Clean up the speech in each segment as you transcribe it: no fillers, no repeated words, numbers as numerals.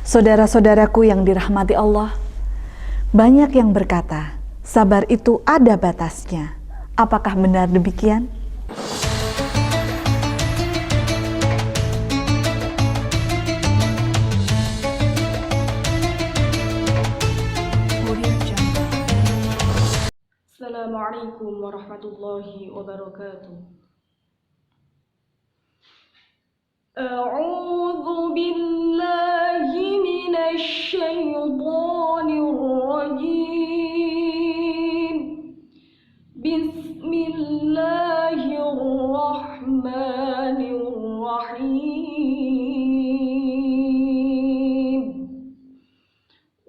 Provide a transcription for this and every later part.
Saudara-saudaraku yang dirahmati Allah, banyak yang berkata, sabar itu ada batasnya. Apakah benar demikian? Assalamualaikum warahmatullahi wabarakatuh. A'udzu billahi minasy syaithanir rajim. Bismillahirrahmanirrahim.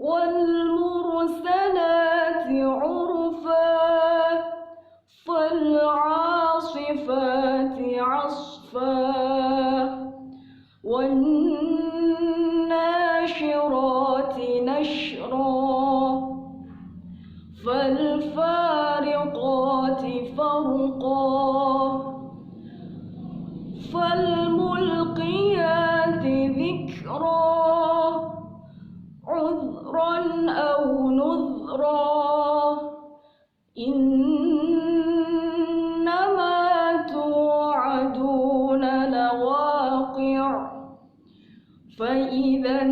Wal mursalati 'urfa fal 'asifati 'asfa wan nashirati nashra fal fariqati farqa fal mulqiyati dhikra udhran aw nudhra innama tu'aduna lawaqi' fa idhan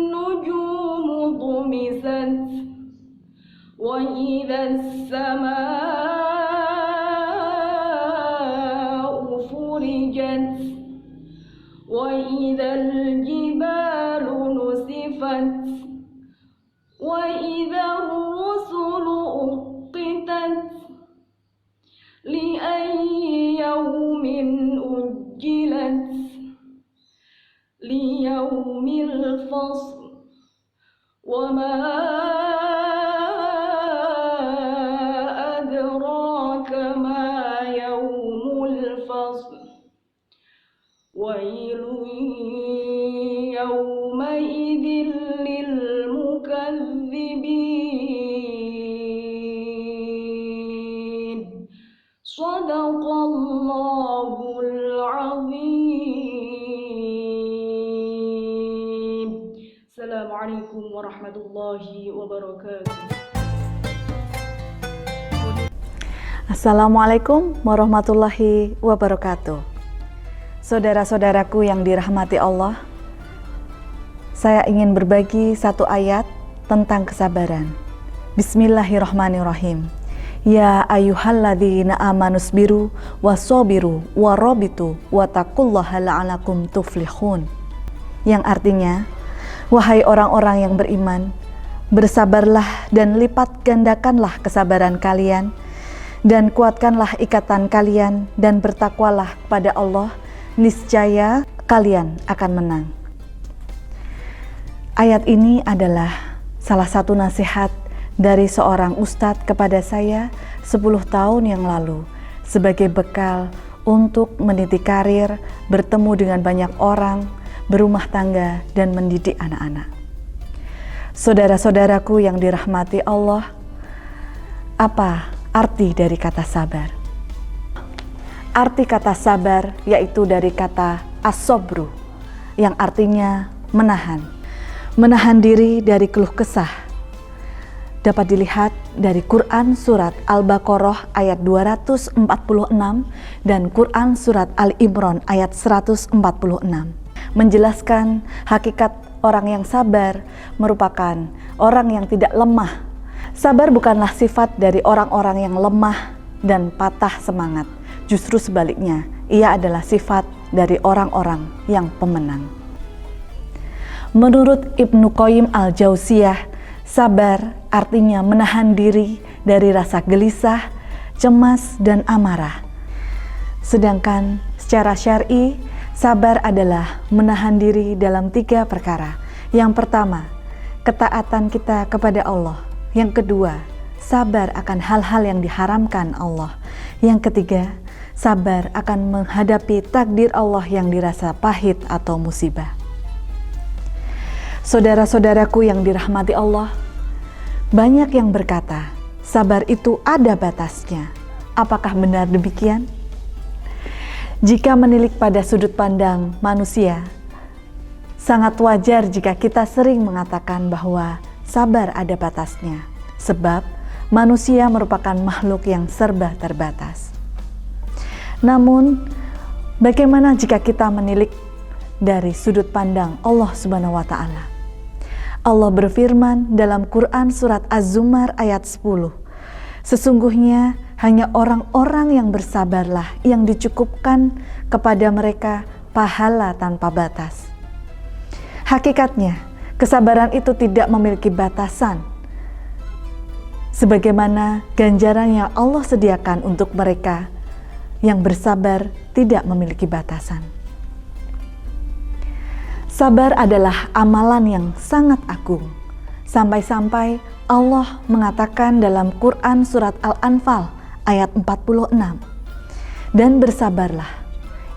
nujumu tumisat wa idhas samaa'u furijat wa idhal jibalu nusifat wa idhar rusulu uqqitat li ayyi yawmin ujjilat li yawmil fasl wa ma adraka ma yawmul fasl wailun yawma idzin lil mukazzibin. Shadaqallahul azim. Assalamualaikum warahmatullahi wabarakatuh. Assalamualaikum warahmatullahi wabarakatuh. Saudara-saudaraku yang dirahmati Allah, saya ingin berbagi satu ayat tentang kesabaran. Bismillahirrahmanirrahim. Ya ayyuhalladzina amanusbiru wasobiru warobitu wataqullaha la'alakum tuflihun. Yang artinya, wahai orang-orang yang beriman, bersabarlah dan lipat gandakanlah kesabaran kalian, dan kuatkanlah ikatan kalian, dan bertakwalah kepada Allah, niscaya kalian akan menang. Ayat ini adalah salah satu nasihat dari seorang ustadz kepada saya 10 tahun yang lalu sebagai bekal untuk meniti karir, bertemu dengan banyak orang, berumah tangga, dan mendidik anak-anak. Saudara-saudaraku yang dirahmati Allah, apa arti dari kata sabar? Arti kata sabar yaitu dari kata as-sabru yang artinya menahan. Menahan diri dari keluh kesah. Dapat dilihat dari Quran surat Al-Baqarah ayat 246 dan Quran surat Al-Imran ayat 146. Menjelaskan hakikat orang yang sabar merupakan orang yang tidak lemah. Sabar bukanlah sifat dari orang-orang yang lemah dan patah semangat. Justru sebaliknya, ia adalah sifat dari orang-orang yang pemenang. Menurut Ibnu Qayyim al-Jauziyah, sabar artinya menahan diri dari rasa gelisah, cemas, dan amarah. Sedangkan secara syar'i, sabar adalah menahan diri dalam 3 perkara. Yang pertama, ketaatan kita kepada Allah. Yang kedua, sabar akan hal-hal yang diharamkan Allah. Yang ketiga, sabar akan menghadapi takdir Allah yang dirasa pahit atau musibah. Saudara-saudaraku yang dirahmati Allah, banyak yang berkata, sabar itu ada batasnya. Apakah benar demikian? Jika menilik pada sudut pandang manusia, Sangat wajar jika kita sering mengatakan bahwa sabar ada batasnya, sebab manusia merupakan makhluk yang serba terbatas. Namun, bagaimana jika kita menilik dari sudut pandang Allah Subhanahu wa Ta'ala? Allah berfirman dalam Quran surat Az-Zumar ayat 10, sesungguhnya hanya orang-orang yang bersabarlah yang dicukupkan kepada mereka pahala tanpa batas. Hakikatnya, kesabaran itu tidak memiliki batasan, sebagaimana ganjaran yang Allah sediakan untuk mereka yang bersabar tidak memiliki batasan. Sabar adalah amalan yang sangat agung, sampai-sampai Allah mengatakan dalam Quran surat Al-Anfal ayat 46, dan bersabarlah,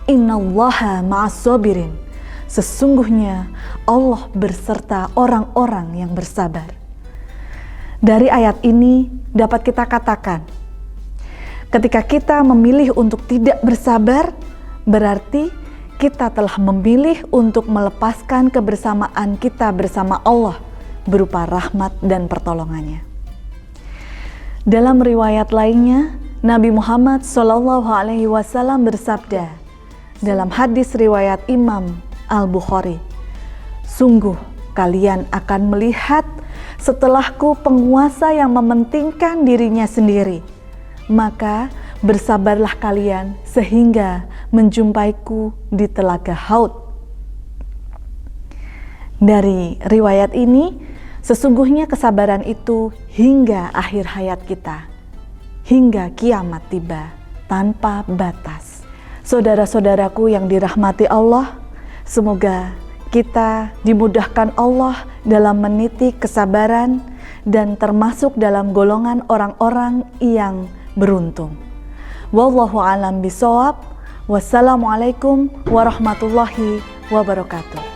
innallaha ma'as-sabirin, sesungguhnya Allah berserta orang-orang yang bersabar. Dari ayat ini dapat kita katakan, ketika kita memilih untuk tidak bersabar, berarti kita telah memilih untuk melepaskan kebersamaan kita bersama Allah berupa rahmat dan pertolongannya. Dalam riwayat lainnya, Nabi Muhammad SAW bersabda dalam hadis riwayat Imam Al-Bukhari, sungguh kalian akan melihat setelahku penguasa yang mementingkan dirinya sendiri, maka bersabarlah kalian sehingga menjumpaiku di telaga Haud. Dari riwayat ini, sesungguhnya kesabaran itu hingga akhir hayat kita, hingga kiamat tiba tanpa batas. Saudara-saudaraku yang dirahmati Allah, semoga kita dimudahkan Allah dalam meniti kesabaran dan termasuk dalam golongan orang-orang yang beruntung. Wallahu a'lam bishawab. Wassalamualaikum warahmatullahi wabarakatuh.